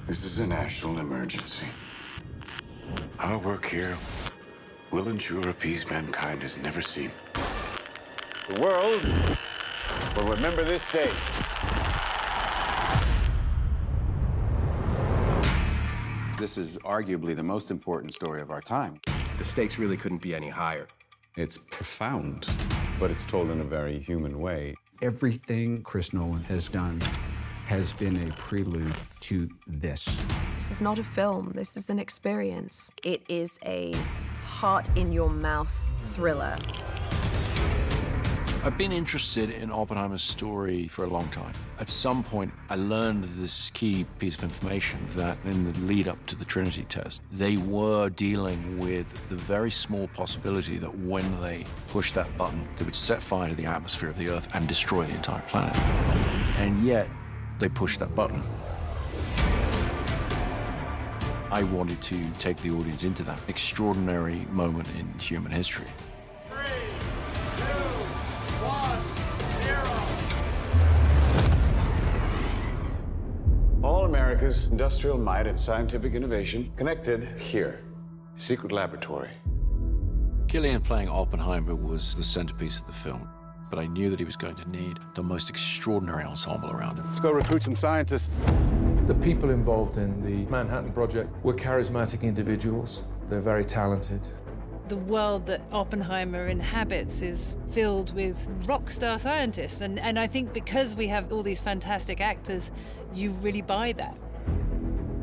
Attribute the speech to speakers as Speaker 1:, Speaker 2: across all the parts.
Speaker 1: This is a national emergency. Our work here will ensure a peace mankind has never seen. The world will remember this day.
Speaker 2: This is arguably the most important story of our time.
Speaker 3: The stakes really couldn't be any higher.
Speaker 4: It's profound, but it's told in a very human way.
Speaker 5: Everything Chris Nolan has done has been a prelude to this.
Speaker 6: This is not a film, this is an experience. It is a heart-in-your-mouth thriller.
Speaker 7: I've been interested in Oppenheimer's story for a long time. At some point, I learned this key piece of information that in the lead up to the Trinity test, they were dealing with the very small possibility that when they pushed that button, they would set fire to the atmosphere of the Earth and destroy the entire planet. And yet, they pushed that button. I wanted to take the audience into that extraordinary moment in human history.
Speaker 1: All America's industrial might and scientific innovation connected here. A secret laboratory.
Speaker 7: Cillian playing Oppenheimer was the centerpiece of the film, but I knew that he was going to need the most extraordinary ensemble around him.
Speaker 4: Let's go recruit some scientists.
Speaker 8: The people involved in the Manhattan Project were charismatic individuals. They're very talented.
Speaker 9: The world that Oppenheimer inhabits is filled with rock star scientists. And I think because we have all these fantastic actors, you really buy that.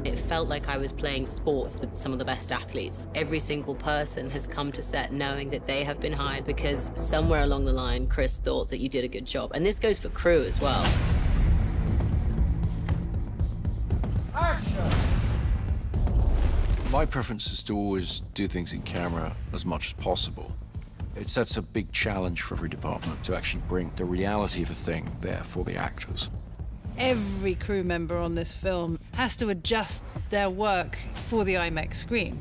Speaker 10: It felt like I was playing sports with some of the best athletes. Every single person has come to set knowing that they have been hired because somewhere along the line, Chris thought that you did a good job. And this goes for crew as well.
Speaker 7: Action! My preference is to always do things in camera as much as possible. It sets a big challenge for every department to actually bring the reality of a thing there for the actors.
Speaker 9: Every crew member on this film has to adjust their work for the IMAX screen.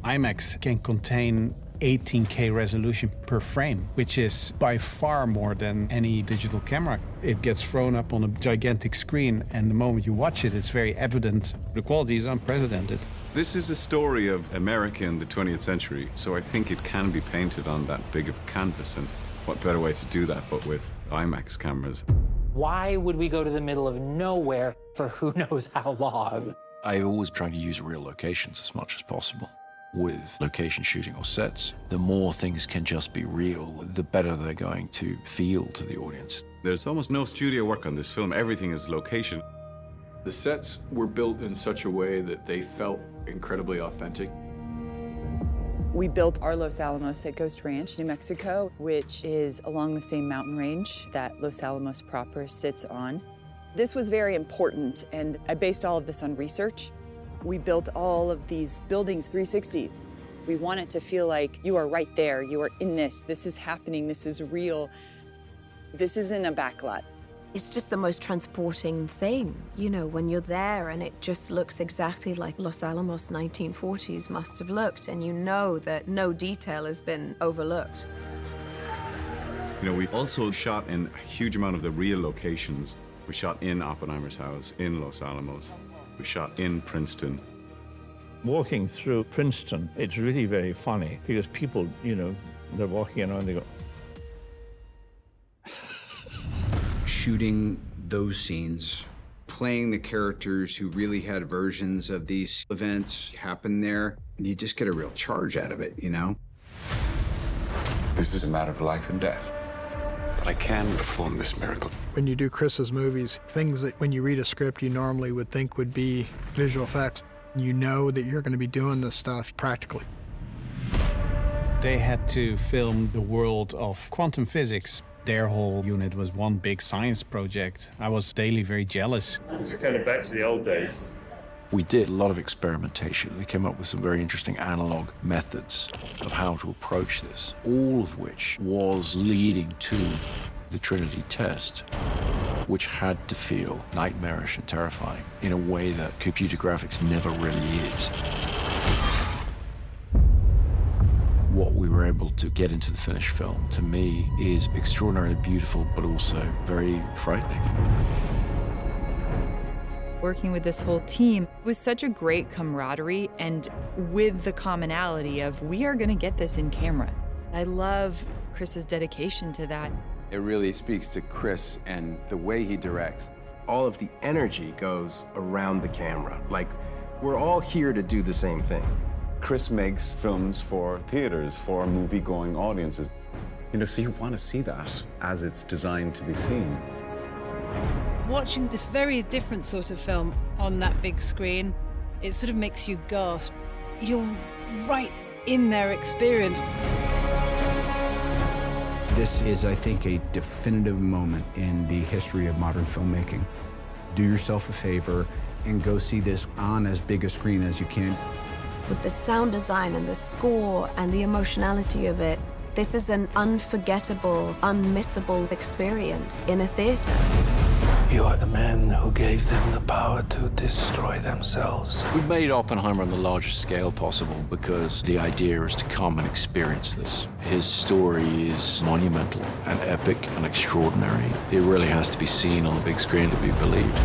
Speaker 11: IMAX can contain 18K resolution per frame, which is by far more than any digital camera. It gets thrown up on a gigantic screen, and the moment you watch it, it's very evident. The quality is unprecedented.
Speaker 4: This is a story of America in the 20th century, so I think it can be painted on that big of a canvas, and what better way to do that but with IMAX cameras.
Speaker 12: Why would we go to the middle of nowhere for who knows how long?
Speaker 7: I always try to use real locations as much as possible. With location shooting or sets, the more things can just be real, the better they're going to feel to the audience.
Speaker 4: There's almost no studio work on this film. Everything is location.
Speaker 13: The sets were built in such a way that they felt incredibly authentic.
Speaker 14: We built our Los Alamos at Ghost Ranch, New Mexico, which is along the same mountain range that Los Alamos proper sits on. This was very important, and I based all of this on research. We built all of these buildings 360. We want it to feel like you are right there, you are in this is happening, this is real. This isn't a backlot.
Speaker 6: It's just the most transporting thing, you know, when you're there and it just looks exactly like Los Alamos 1940s must have looked, and you know that no detail has been overlooked.
Speaker 4: You know, we also shot in a huge amount of the real locations. We shot in Oppenheimer's house, in Los Alamos. We shot in Princeton.
Speaker 15: Walking through Princeton, it's really very funny because people, you know, they're walking around, they go,
Speaker 5: shooting those scenes, playing the characters who really had versions of these events happen there, you just get a real charge out of it, you know?
Speaker 1: This is a matter of life and death. But I can perform this miracle.
Speaker 16: When you do Chris's movies, things that when you read a script you normally would think would be visual effects, you know that you're going to be doing this stuff practically.
Speaker 11: They had to film the world of quantum physics. Their whole unit was one big science project. I was daily very jealous.
Speaker 15: it's kind of back to the old days.
Speaker 7: We did a lot of experimentation. We came up with some very interesting analog methods of how to approach this, all of which was leading to the Trinity test, which had to feel nightmarish and terrifying in a way that computer graphics never really is. What we were able to get into the finished film, to me, is extraordinarily beautiful, but also very frightening.
Speaker 14: Working with this whole team was such a great camaraderie, and with the commonality of we are going to get this in camera. I love Chris's dedication to that.
Speaker 2: It really speaks to Chris and the way he directs.
Speaker 3: All of the energy goes around the camera. Like, we're all here to do the same thing.
Speaker 4: Chris makes films for theaters, for movie-going audiences. You know, so you want to see that as it's designed to be seen.
Speaker 9: Watching this very different sort of film on that big screen, it sort of makes you gasp. You're right in their experience.
Speaker 5: This is, I think, a definitive moment in the history of modern filmmaking. Do yourself a favor and go see this on as big a screen as you can.
Speaker 6: With the sound design and the score and the emotionality of it, this is an unforgettable, unmissable experience in a theater.
Speaker 17: You are the man who gave them the power to destroy themselves.
Speaker 7: We made Oppenheimer on the largest scale possible because the idea is to come and experience this. His story is monumental and epic and extraordinary. It really has to be seen on the big screen to be believed.